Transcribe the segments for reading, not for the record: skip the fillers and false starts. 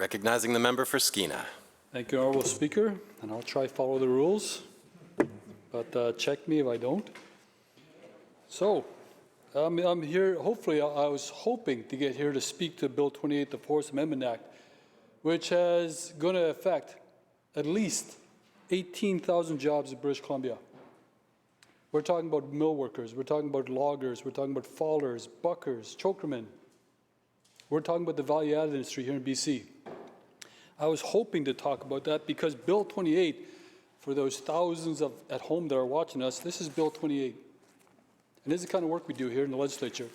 Recognizing the member for Skeena. Thank you, Honourable Speaker, and I'll try to follow the rules, but check me if I don't. So, I'm here, hopefully, I was hoping to get here to speak to Bill 28, the Forest Amendment Act, which is going to affect at least 18,000 jobs in British Columbia. We're talking about mill workers, we're talking about loggers, we're talking about fallers, buckers, chokermen. We're talking about the value-added industry here in BC. I was hoping to talk about that because Bill 28, for those thousands at home that are watching us, this is Bill 28. And this is the kind of work we do here in the legislature.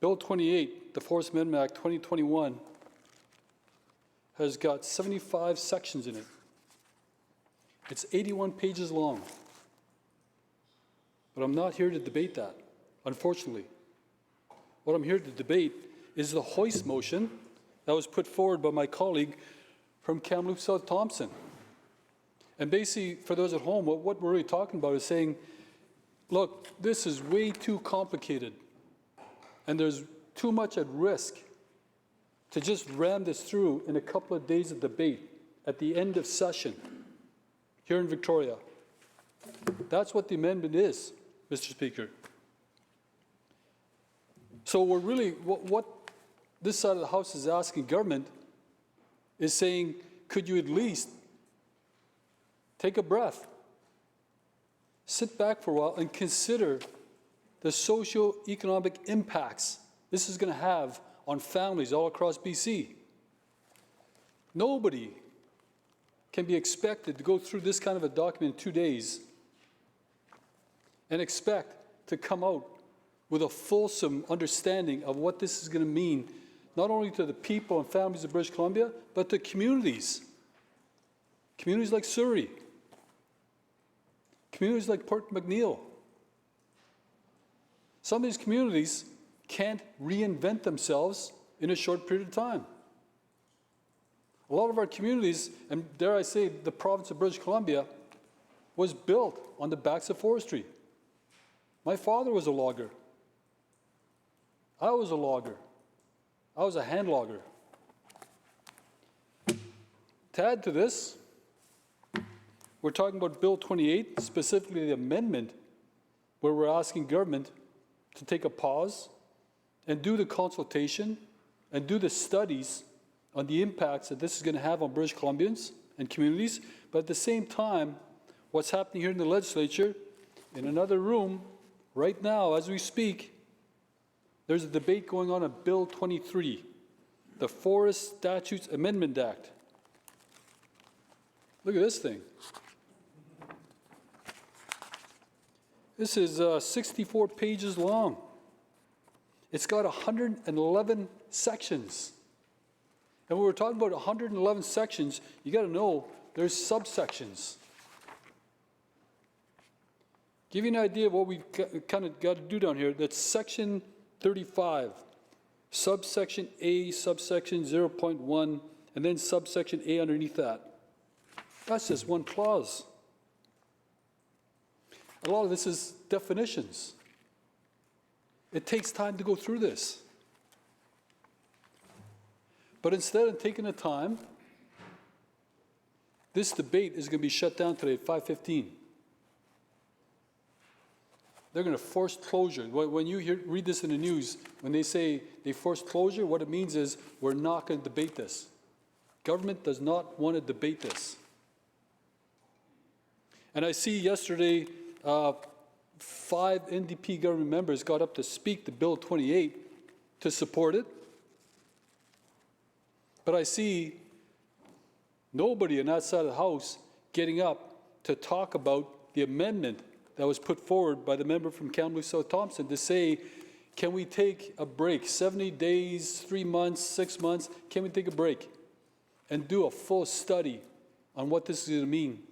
Bill 28, the Forest Amendment Act 2021, has got 75 sections in it. It's 81 pages long. But I'm not here to debate that, unfortunately. What I'm here to debate is the hoist motion that was put forward by my colleague from Kamloops South Thompson. And basically, for those at home, what we're really talking about is saying, look, this is way too complicated, and there's too much at risk to just ram this through in a couple of days of debate at the end of session here in Victoria. That's what the amendment is, Mr. Speaker. So we're really, what this side of the House is asking government is saying, could you at least take a breath, sit back for a while and consider the socio-economic impacts this is going to have on families all across BC. Nobody can be expected to go through this kind of a document in 2 days and expect to come out with a fulsome understanding of what this is going to mean, not only to the people and families of British Columbia, but to communities. Communities like Surrey, communities like Port McNeill. Some of these communities can't reinvent themselves in a short period of time. A lot of our communities, and dare I say, the province of British Columbia, was built on the backs of forestry. My father was a logger. I was a logger. I was a hand logger. To add to this, we're talking about Bill 28, specifically the amendment, where we're asking government to take a pause and do the consultation and do the studies on the impacts that this is going to have on British Columbians and communities. But at the same time, what's happening here in the legislature, in another room, right now, as we speak, there's a debate going on Bill 23, the Forest Statutes Amendment Act. Look at this thing. This is 64 pages long. It's got 111 sections. And when we're talking about 111 sections, you got to know there's subsections. Give you an idea of what we kind of got to do down here. That's section 35, subsection A, subsection 0.1, and then subsection A underneath that. That's just one clause. A lot of this is definitions. It takes time to go through this. But instead of taking the time, this debate is going to be shut down today at 5:15. They're going to force closure. When you read this in the news, when they say they forced closure, what it means is we're not going to debate this. Government does not want to debate this. And I see yesterday 5 NDP government members got up to speak to Bill 28 to support it. But I see nobody on that side of the House getting up to talk about the amendment that was put forward by the member from Kamloops South Thompson to say, can we take a break, 70 days, 3 months, 6 months, can we take a break and do a full study on what this is going to mean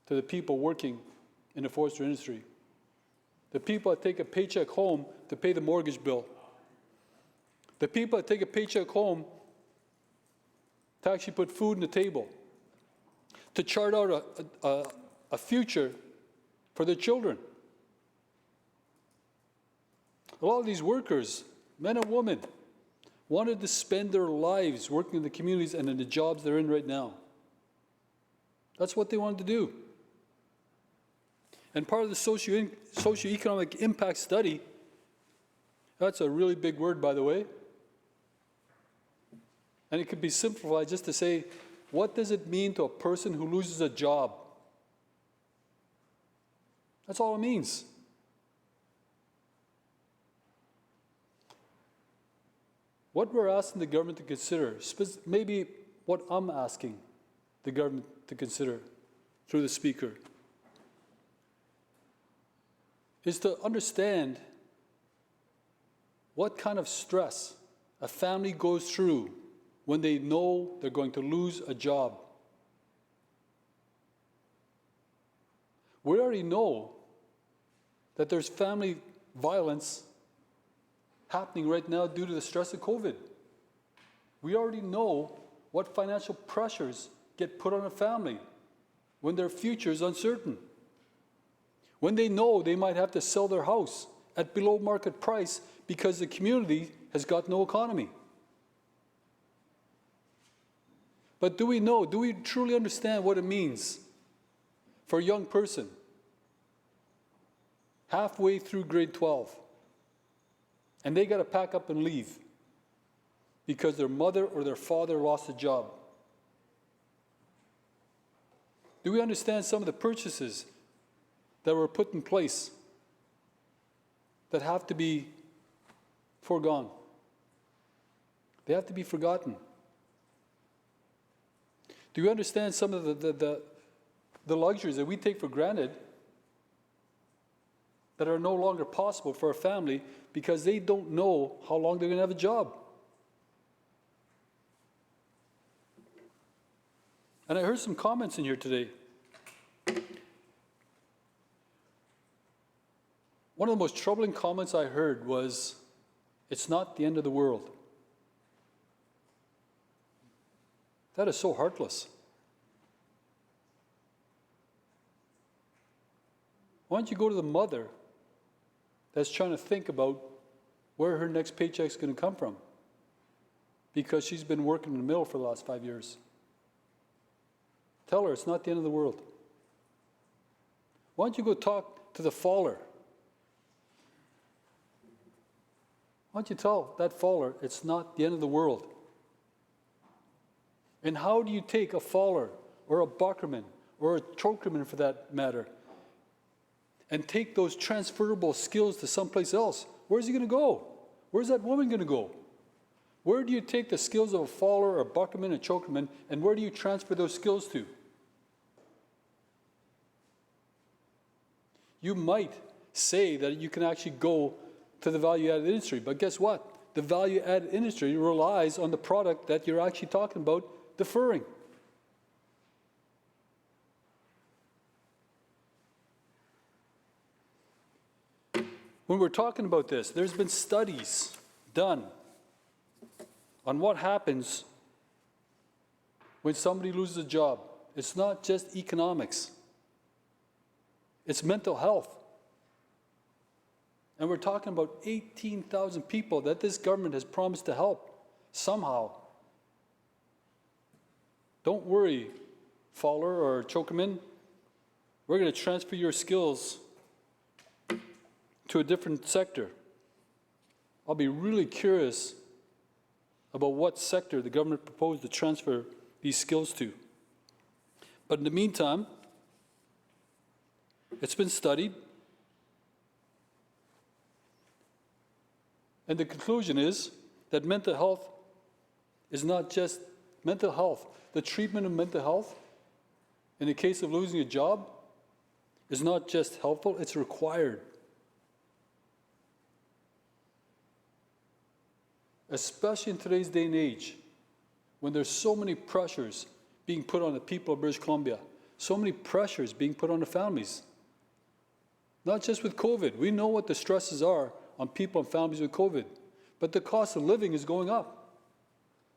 to the people working in the forestry industry, the people that take a paycheck home to pay the mortgage bill, the people that take a paycheck home to actually put food on the table, to chart out a future for their children. A lot of these workers, men and women, wanted to spend their lives working in the communities and in the jobs they're in right now. That's what they wanted to do. And part of the socioeconomic impact study, that's a really big word, by the way, and it could be simplified just to say, what does it mean to a person who loses a job? That's all it means. What we're asking the government to consider, maybe what I'm asking the government to consider through the Speaker, is to understand what kind of stress a family goes through when they know they're going to lose a job. We already know that there's family violence happening right now due to the stress of COVID. We already know what financial pressures get put on a family when their future is uncertain. When they know they might have to sell their house at below market price because the community has got no economy. But do we truly understand what it means for a young person halfway through grade 12 and they got to pack up and leave because their mother or their father lost a job? Do we understand some of the purchases that were put in place that have to be foregone? They have to be forgotten. Do you understand some of the luxuries that we take for granted that are no longer possible for a family because they don't know how long they're going to have a job? And I heard some comments in here today. One of the most troubling comments I heard was, "It's not the end of the world." That is so heartless. Why don't you go to the mother that's trying to think about where her next paycheck's going to come from because she's been working in the mill for the last 5 years? Tell her it's not the end of the world. Why don't you go talk to the faller? Why don't you tell that faller it's not the end of the world? And how do you take a faller or a buckerman or a chokerman for that matter and take those transferable skills to someplace else? Where's he going to go? Where's that woman going to go? Where do you take the skills of a faller or a buckerman and chokerman, and where do you transfer those skills to? You might say that you can actually go to the value-added industry, but guess what? The value-added industry relies on the product that you're actually talking about deferring. When we're talking about this, there's been studies done on what happens when somebody loses a job. It's not just economics. It's mental health. And we're talking about 18,000 people that this government has promised to help somehow. Don't worry, faller or chokerman. We're going to transfer your skills to a different sector. I'll be really curious about what sector the government proposed to transfer these skills to. But in the meantime, it's been studied, and the conclusion is that mental health is not just mental health. The treatment of mental health, in the case of losing a job, is not just helpful, it's required. Especially in today's day and age, when there's so many pressures being put on the people of British Columbia, so many pressures being put on the families. Not just with COVID. We know what the stresses are on people and families with COVID, but the cost of living is going up.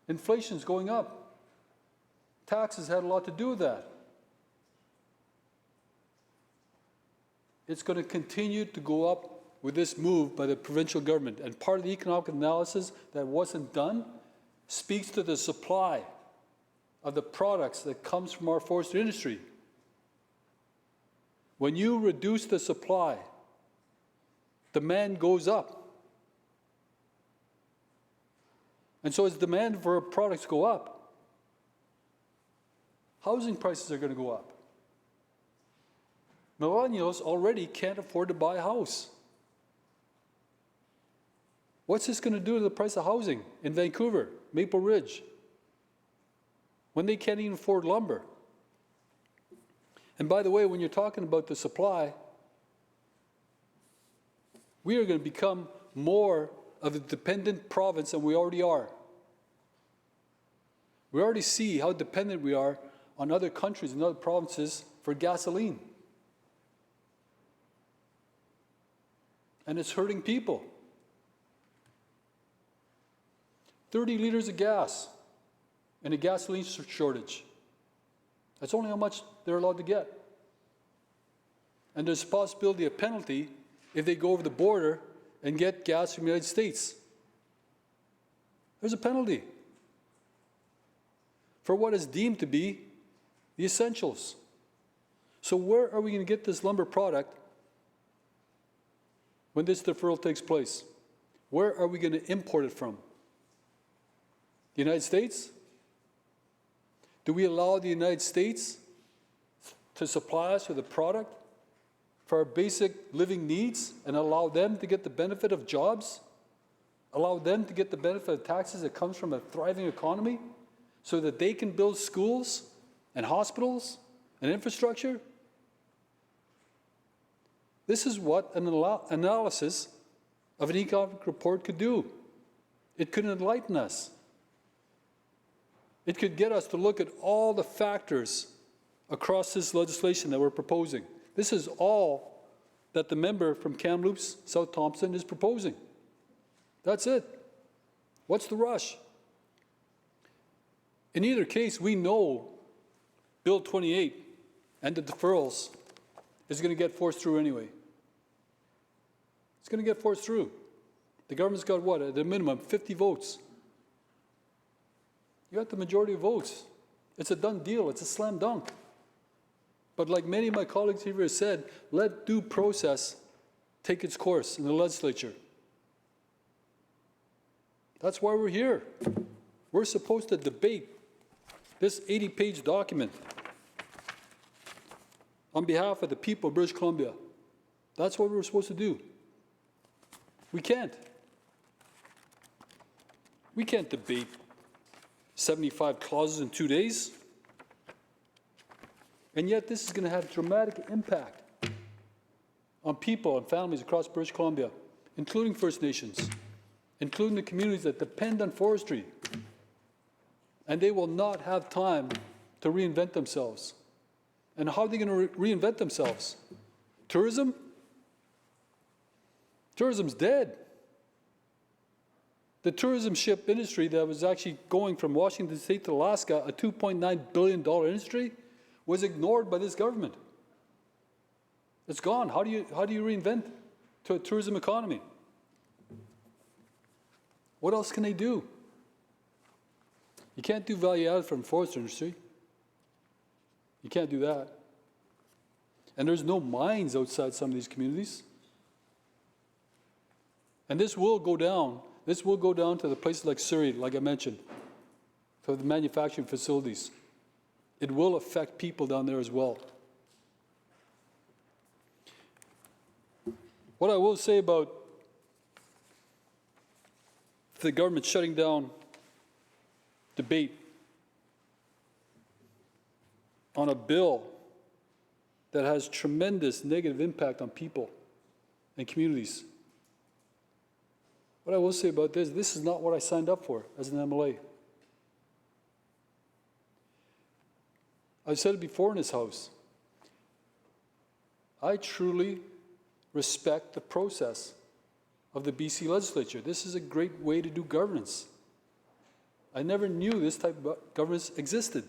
Inflation is going up. Taxes had a lot to do with that. It's going to continue to go up with this move by the provincial government. And part of the economic analysis that wasn't done speaks to the supply of the products that comes from our forestry industry. When you reduce the supply, demand goes up. And so as demand for our products go up, housing prices are going to go up. Millennials already can't afford to buy a house. What's this going to do to the price of housing in Vancouver, Maple Ridge, when they can't even afford lumber? And by the way, when you're talking about the supply, we are going to become more of a dependent province than we already are. We already see how dependent we are on other countries and other provinces for gasoline. And it's hurting people. 30 liters of gas and a gasoline shortage. That's only how much they're allowed to get. And there's a possibility of penalty if they go over the border and get gas from the United States. There's a penalty for what is deemed to be the essentials. So where are we going to get this lumber product when this deferral takes place? Where are we going to import it from? The United States? Do we allow the United States to supply us with a product for our basic living needs and allow them to get the benefit of jobs? Allow them to get the benefit of taxes that comes from a thriving economy so that they can build schools and hospitals and infrastructure? This is what an analysis of an economic report could do. It could enlighten us. It could get us to look at all the factors across this legislation that we're proposing. This is all that the member from Kamloops, South Thompson, is proposing. That's it. What's the rush? In either case, we know Bill 28 and the deferrals is going to get forced through anyway. It's going to get forced through. The government's got what? At a minimum, 50 votes. You got the majority of votes. It's a done deal. It's a slam dunk. But like many of my colleagues here have said, let due process take its course in the legislature. That's why we're here. We're supposed to debate this 80-page document on behalf of the people of British Columbia. That's what we're supposed to do. We can't. We can't debate 75 clauses in 2 days. And yet this is going to have dramatic impact on people and families across British Columbia, including First Nations, including the communities that depend on forestry. And they will not have time to reinvent themselves. And how are they going to reinvent themselves? Tourism? Tourism's dead. The tourism ship industry that was actually going from Washington State to Alaska, a $2.9 billion industry, was ignored by this government. It's gone. How do you reinvent to a tourism economy? What else can they do? You can't do value added from the forestry industry. You can't do that. And there's no mines outside some of these communities. And this will go down. This will go down to the places like Surrey, like I mentioned, for the manufacturing facilities. It will affect people down there as well. What I will say about the government shutting down debate on a bill that has tremendous negative impact on people and communities. What I will say about this is not what I signed up for as an MLA. I've said it before in this House. I truly respect the process of the BC Legislature. This is a great way to do governance. I never knew this type of governance existed.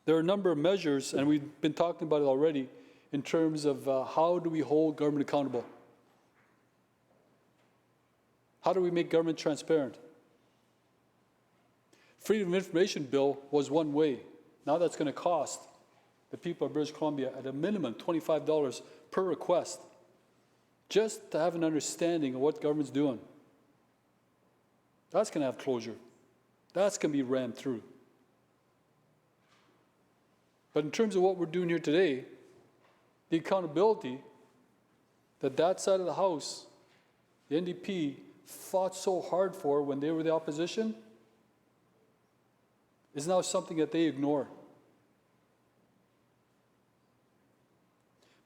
There are a number of measures, and we've been talking about it already, in terms of how do we hold government accountable? How do we make government transparent? Freedom of Information Bill was one way. Now that's going to cost the people of British Columbia at a minimum $25 per request just to have an understanding of what government's doing. That's going to have closure. That's going to be rammed through. But in terms of what we're doing here today, the accountability that that side of the House, the NDP, fought so hard for when they were the opposition is now something that they ignore.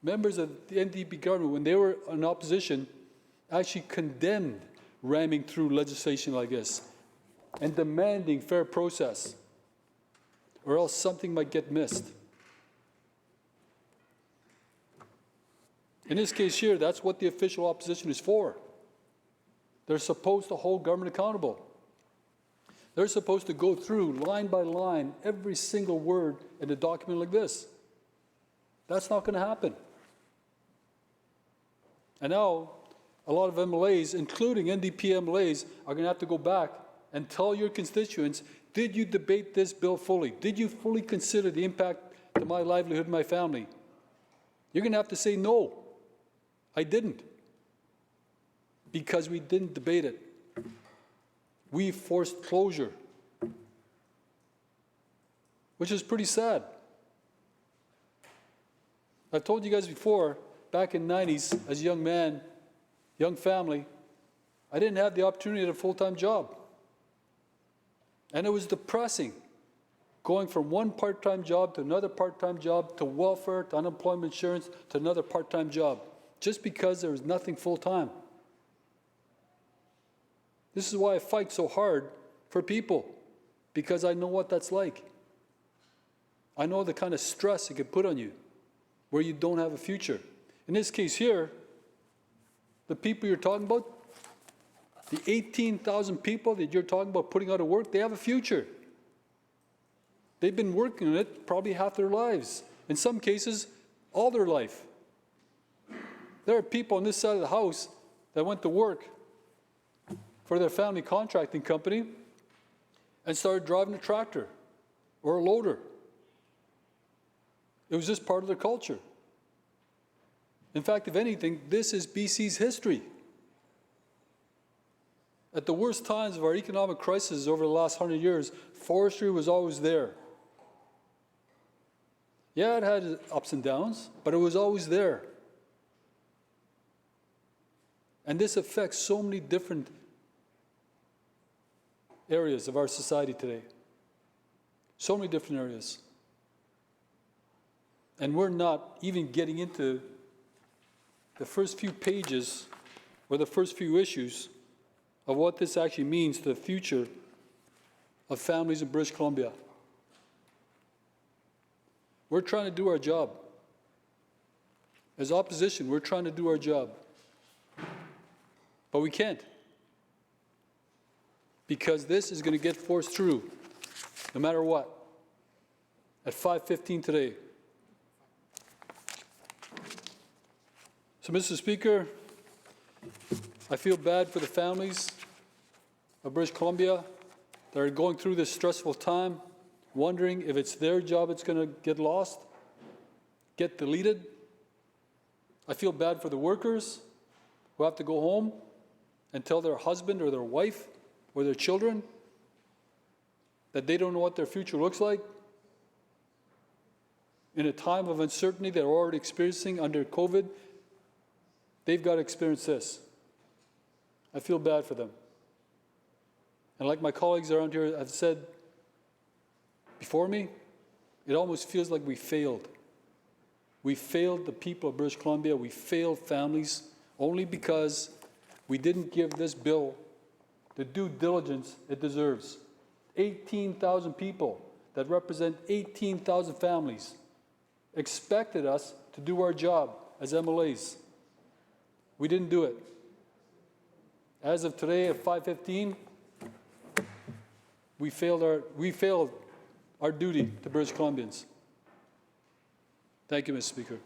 Members of the NDP government, when they were in opposition, actually condemned ramming through legislation like this and demanding fair process, or else something might get missed. In this case here, that's what the official opposition is for. They're supposed to hold government accountable. They're supposed to go through line by line every single word in a document like this. That's not going to happen. And now, a lot of MLAs, including NDP MLAs, are going to have to go back and tell your constituents, did you debate this bill fully? Did you fully consider the impact to my livelihood and my family? You're going to have to say, no, I didn't. Because we didn't debate it. We forced closure, which is pretty sad. I've told you guys before, back in the 90s, as a young man, young family, I didn't have the opportunity to have a full-time job. And it was depressing, going from one part-time job to another part-time job, to welfare, to unemployment insurance, to another part-time job, just because there was nothing full-time. This is why I fight so hard for people, because I know what that's like. I know the kind of stress it can put on you, where you don't have a future. In this case here, the people you're talking about, the 18,000 people that you're talking about putting out of work, they have a future. They've been working on it probably half their lives. In some cases, all their life. There are people on this side of the House that went to work for their family contracting company and started driving a tractor or a loader. It was just part of their culture. In fact, if anything, this is BC's history. At the worst times of our economic crisis over the last 100 years, forestry was always there. Yeah, it had ups and downs, but it was always there. And this affects so many different areas of our society today. So many different areas. And we're not even getting into the first few pages or the first few issues of what this actually means to the future of families in British Columbia. We're trying to do our job. As opposition, we're trying to do our job. But we can't. Because this is going to get forced through, no matter what, at 5:15 today. So, Mr. Speaker, I feel bad for the families of British Columbia that are going through this stressful time, wondering if it's their job that's going to get lost, get deleted. I feel bad for the workers who have to go home and tell their husband or their wife or their children that they don't know what their future looks like. In a time of uncertainty they're already experiencing under COVID, they've got to experience this. I feel bad for them. And like my colleagues around here have said before me, it almost feels like we failed. We failed the people of British Columbia. We failed families only because we didn't give this bill the due diligence it deserves. 18,000 people that represent 18,000 families expected us to do our job as MLAs. We didn't do it. As of today at 5:15, we failed our duty to British Columbians. Thank you, Mr. Speaker.